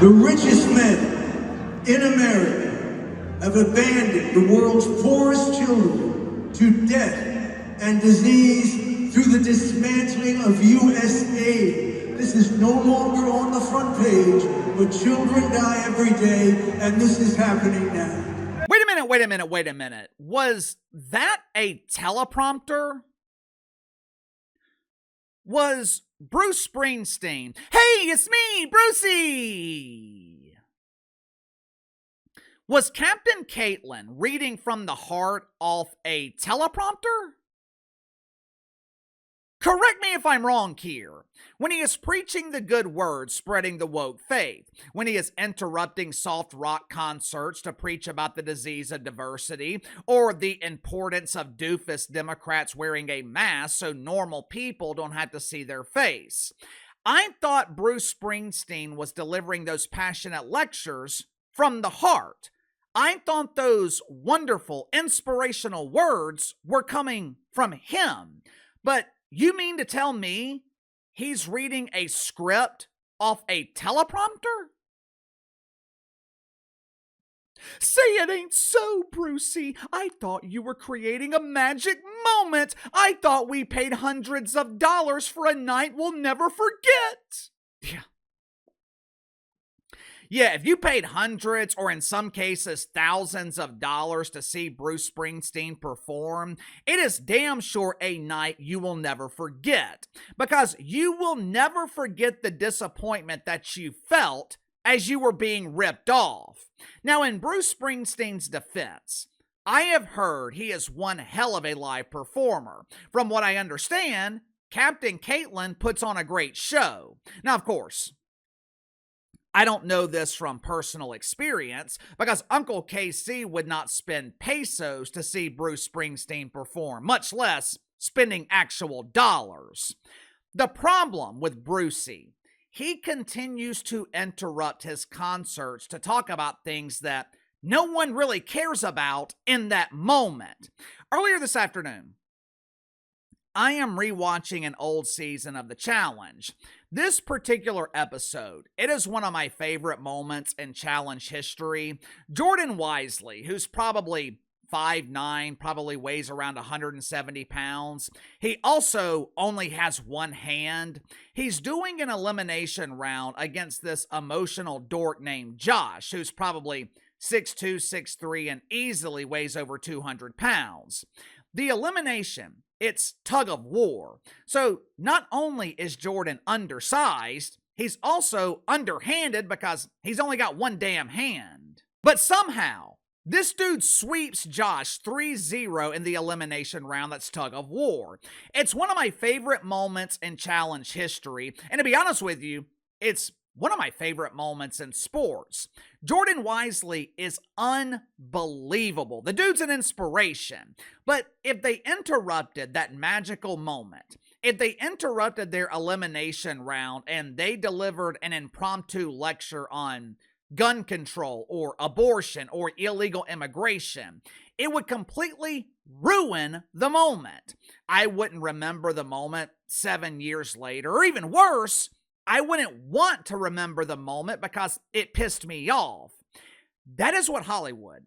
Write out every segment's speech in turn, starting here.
The richest men in America have abandoned the world's poorest children to death and disease through the dismantling of U.S. aid. This is no longer on the front page, but children die every day, and this is happening now. Wait a minute. Was that a teleprompter? Was Bruce Springsteen? Hey, it's me, Brucey! Was Captain Caitlin reading from the heart off a teleprompter? Correct me if I'm wrong here. When he is preaching the good word, spreading the woke faith, when he is interrupting soft rock concerts to preach about the disease of diversity, or the importance of doofus Democrats wearing a mask so normal people don't have to see their face. I thought Bruce Springsteen was delivering those passionate lectures from the heart. I thought those wonderful, inspirational words were coming from him. But you mean to tell me he's reading a script off a teleprompter? Say it ain't so, Brucey. I thought you were creating a magic moment. I thought we paid hundreds of dollars for a night we'll never forget. Yeah, if you paid hundreds or in some cases thousands of dollars to see Bruce Springsteen perform, it is damn sure a night you will never forget, because you will never forget the disappointment that you felt as you were being ripped off. Now, in Bruce Springsteen's defense, I have heard he is one hell of a live performer. From what I understand, Captain Caitlin puts on a great show. Now, of course, I don't know this from personal experience because Uncle KC would not spend pesos to see Bruce Springsteen perform, much less spending actual dollars. The problem with Brucey, he continues to interrupt his concerts to talk about things that no one really cares about in that moment. Earlier this afternoon, I am rewatching an old season of The Challenge. This particular episode, it is one of my favorite moments in Challenge history. Jordan Wisely, who's probably 5'9", probably weighs around 170 pounds. He also only has one hand. He's doing an elimination round against this emotional dork named Josh, who's probably 6'2", 6'3", and easily weighs over 200 pounds. The elimination, it's tug of war. So not only is Jordan undersized, he's also underhanded because he's only got one damn hand. But somehow, this dude sweeps Josh 3-0 in the elimination round that's tug of war. It's one of my favorite moments in Challenge history, and to be honest with you, it's one of my favorite moments in sports. Jordan Wisely is unbelievable. The dude's an inspiration. But if they interrupted that magical moment, if they interrupted their elimination round and they delivered an impromptu lecture on gun control or abortion or illegal immigration, it would completely ruin the moment. I wouldn't remember the moment 7 years later, or even worse, I wouldn't want to remember the moment because it pissed me off. That is what Hollywood,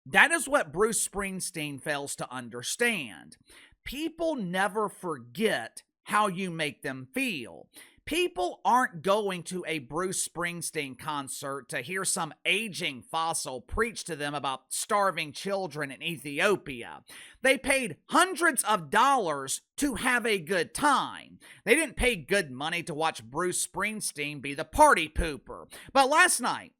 that is what Bruce Springsteen fails to understand. People never forget how you make them feel. People aren't going to a Bruce Springsteen concert to hear some aging fossil preach to them about starving children in Ethiopia. They paid hundreds of dollars to have a good time. They didn't pay good money to watch Bruce Springsteen be the party pooper. But last night,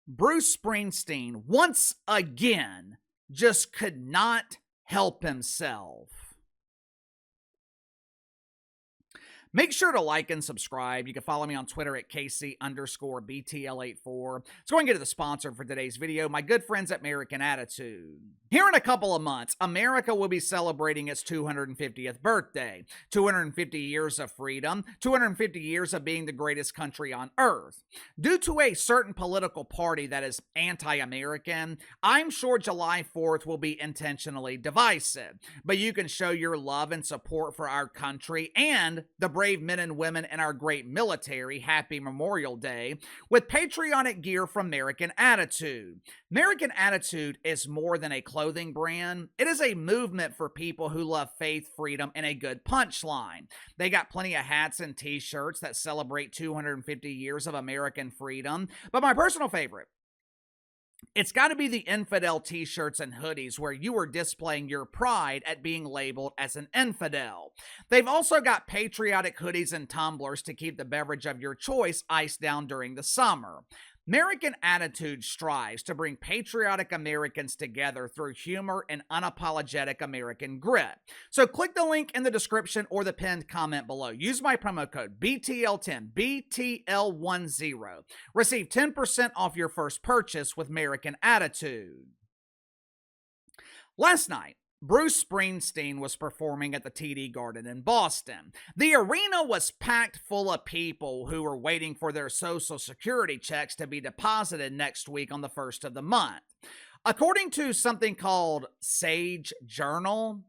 Bruce Springsteen once again just could not help himself. Make sure to like and subscribe. You can follow me on Twitter at KC_BTL84. Let's go and get to the sponsor for today's video, my good friends at American Attitude. Here in a couple of months, America will be celebrating its 250th birthday. 250 years of freedom, 250 years of being the greatest country on earth. Due to a certain political party that is anti-American, I'm sure July 4th will be intentionally divisive. But you can show your love and support for our country and the British brave men and women in our great military happy Memorial Day with patriotic gear from American Attitude. American Attitude is more than a clothing brand. It is a movement for people who love faith, freedom, and a good punchline. They got plenty of hats and t-shirts that celebrate 250 years of American freedom. But my personal favorite, it's got to be the infidel t-shirts and hoodies where you are displaying your pride at being labeled as an infidel. They've also got patriotic hoodies and tumblers to keep the beverage of your choice iced down during the summer. American Attitude strives to bring patriotic Americans together through humor and unapologetic American grit. So click the link in the description or the pinned comment below. Use my promo code BTL10, BTL10. Receive 10% off your first purchase with American Attitude. Last night, Bruce Springsteen was performing at the TD Garden in Boston. The arena was packed full of people who were waiting for their Social Security checks to be deposited next week on the 1st of the month. According to something called Sage Journal,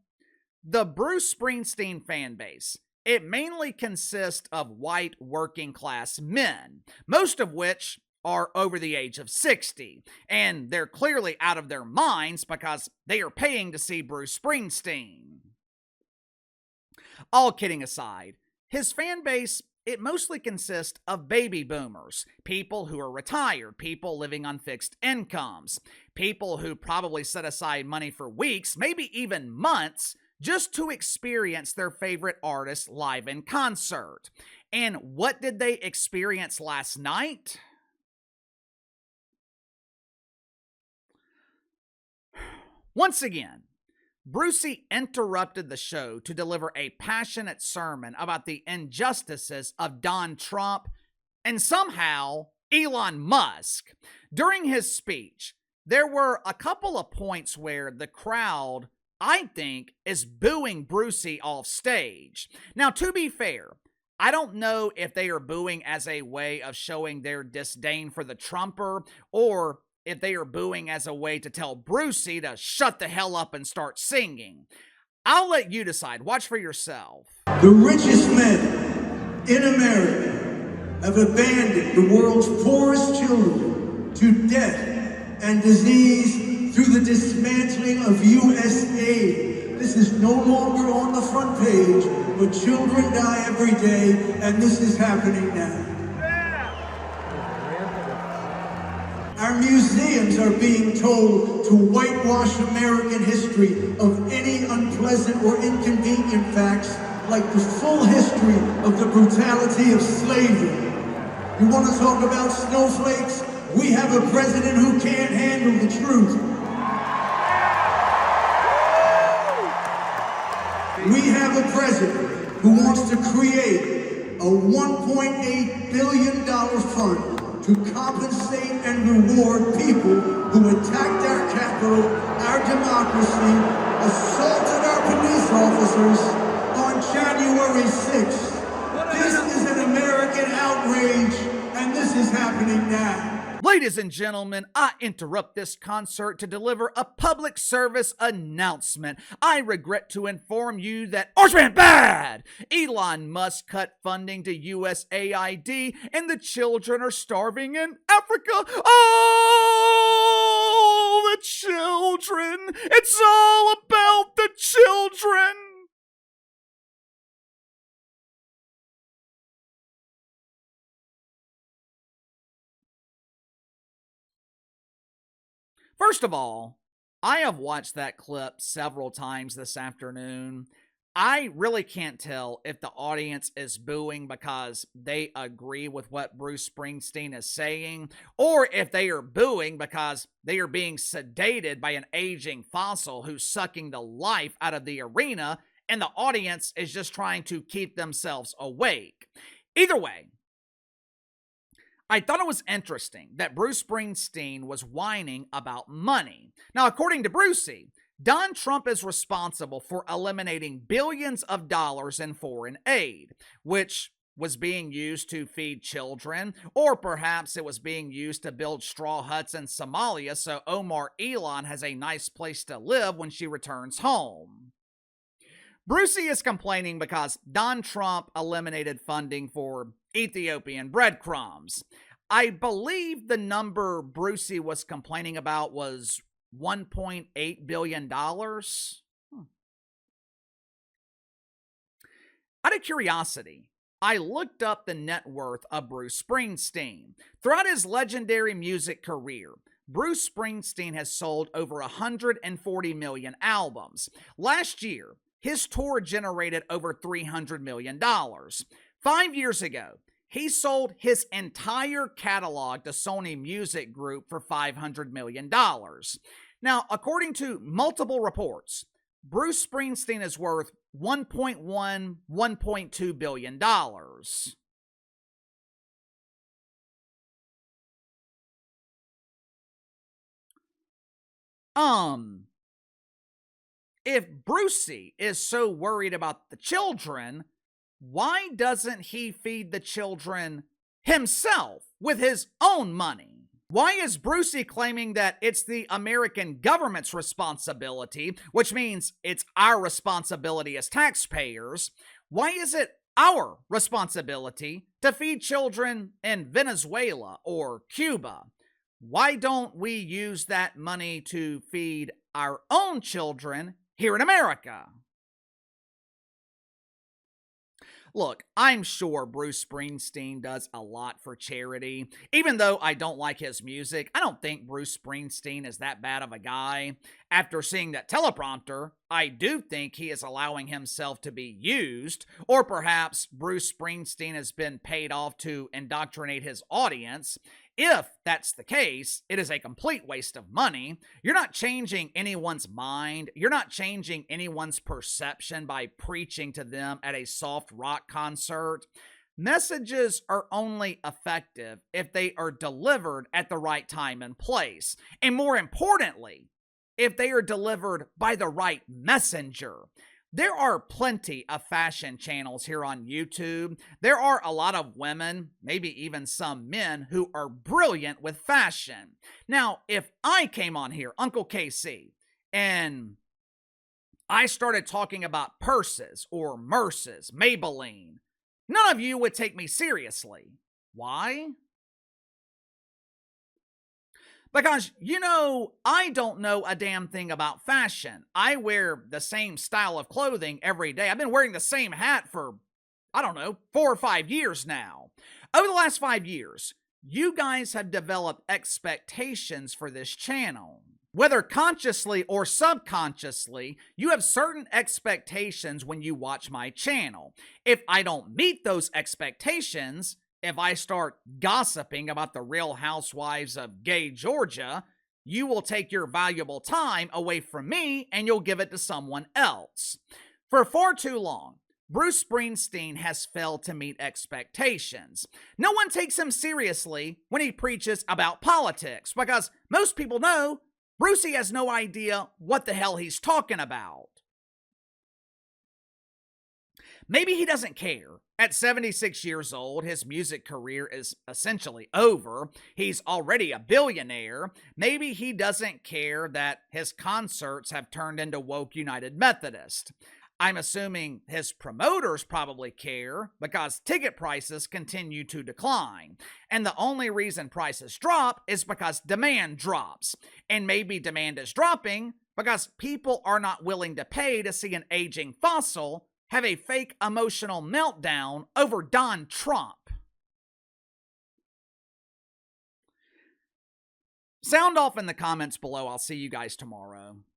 the Bruce Springsteen fan base, it mainly consists of white working class men, most of which are over the age of 60, and they're clearly out of their minds because they are paying to see Bruce Springsteen. All kidding aside, his fan base, it mostly consists of baby boomers, people who are retired, people living on fixed incomes, people who probably set aside money for weeks, maybe even months, just to experience their favorite artist live in concert. And what did they experience last night? Once again, Brucey interrupted the show to deliver a passionate sermon about the injustices of Donald Trump and somehow Elon Musk. During his speech, there were a couple of points where the crowd, I think, is booing Brucey off stage. Now, to be fair, I don't know if they are booing as a way of showing their disdain for the Trumper or if they are booing as a way to tell Brucey to shut the hell up and start singing. I'll let you decide. Watch for yourself. The richest men in America have abandoned the world's poorest children to death and disease through the dismantling of USA. This is no longer on the front page, but children die every day, and this is happening now. Our museums are being told to whitewash American history of any unpleasant or inconvenient facts, like the full history of the brutality of slavery. You want to talk about snowflakes? We have a president who can't handle the truth. We have a president who wants to create a $1.8 billion fund to compensate and reward people who attacked our capital, our democracy, assaulted our police officers on January 6th. This is an American outrage, and this is happening now. Ladies and gentlemen, I interrupt this concert to deliver a public service announcement. I regret to inform you that Orange Man bad! Elon Musk cut funding to USAID and the children are starving in Africa. Oh, the children! It's all about the children! First of all, I have watched that clip several times this afternoon. I really can't tell if the audience is booing because they agree with what Bruce Springsteen is saying, or if they are booing because they are being sedated by an aging fossil who's sucking the life out of the arena, and the audience is just trying to keep themselves awake. Either way, I thought it was interesting that Bruce Springsteen was whining about money. Now, according to Brucey, Donald Trump is responsible for eliminating billions of dollars in foreign aid, which was being used to feed children, or perhaps it was being used to build straw huts in Somalia so Omar Elon has a nice place to live when she returns home. Brucey is complaining because Don Trump eliminated funding for Ethiopian breadcrumbs. I believe the number Brucey was complaining about was $1.8 billion. Out of curiosity, I looked up the net worth of Bruce Springsteen. Throughout his legendary music career, Bruce Springsteen has sold over 140 million albums. Last year, his tour generated over $300 million. 5 years ago, he sold his entire catalog to Sony Music Group for $500 million. Now, according to multiple reports, Bruce Springsteen is worth $1.1, $1.2 billion. If Brucey is so worried about the children, why doesn't he feed the children himself with his own money? Why is Brucey claiming that it's the American government's responsibility, which means it's our responsibility as taxpayers? Why is it our responsibility to feed children in Venezuela or Cuba? Why don't we use that money to feed our own children here in America? Look, I'm sure Bruce Springsteen does a lot for charity. Even though I don't like his music, I don't think Bruce Springsteen is that bad of a guy. After seeing that teleprompter, I do think he is allowing himself to be used, or perhaps Bruce Springsteen has been paid off to indoctrinate his audience. If that's the case, it is a complete waste of money. You're not changing anyone's mind. You're not changing anyone's perception by preaching to them at a soft rock concert. Messages are only effective if they are delivered at the right time and place. And more importantly, if they are delivered by the right messenger. There are plenty of fashion channels here on YouTube. There are a lot of women, maybe even some men, who are brilliant with fashion. Now, if I came on here, Uncle KC, and I started talking about purses or Merces, Maybelline, none of you would take me seriously. Why? Because, I don't know a damn thing about fashion. I wear the same style of clothing every day. I've been wearing the same hat for, 4 or 5 years now. Over the last 5 years, you guys have developed expectations for this channel. Whether consciously or subconsciously, you have certain expectations when you watch my channel. If I don't meet those expectations, if I start gossiping about the Real Housewives of Gay Georgia, you will take your valuable time away from me and you'll give it to someone else. For far too long, Bruce Springsteen has failed to meet expectations. No one takes him seriously when he preaches about politics because most people know Brucey has no idea what the hell he's talking about. Maybe he doesn't care. At 76 years old, his music career is essentially over. He's already a billionaire. Maybe he doesn't care that his concerts have turned into woke United Methodist. I'm assuming his promoters probably care because ticket prices continue to decline. And the only reason prices drop is because demand drops. And maybe demand is dropping because people are not willing to pay to see an aging fossil have a fake emotional meltdown over Don Trump. Sound off in the comments below. I'll see you guys tomorrow.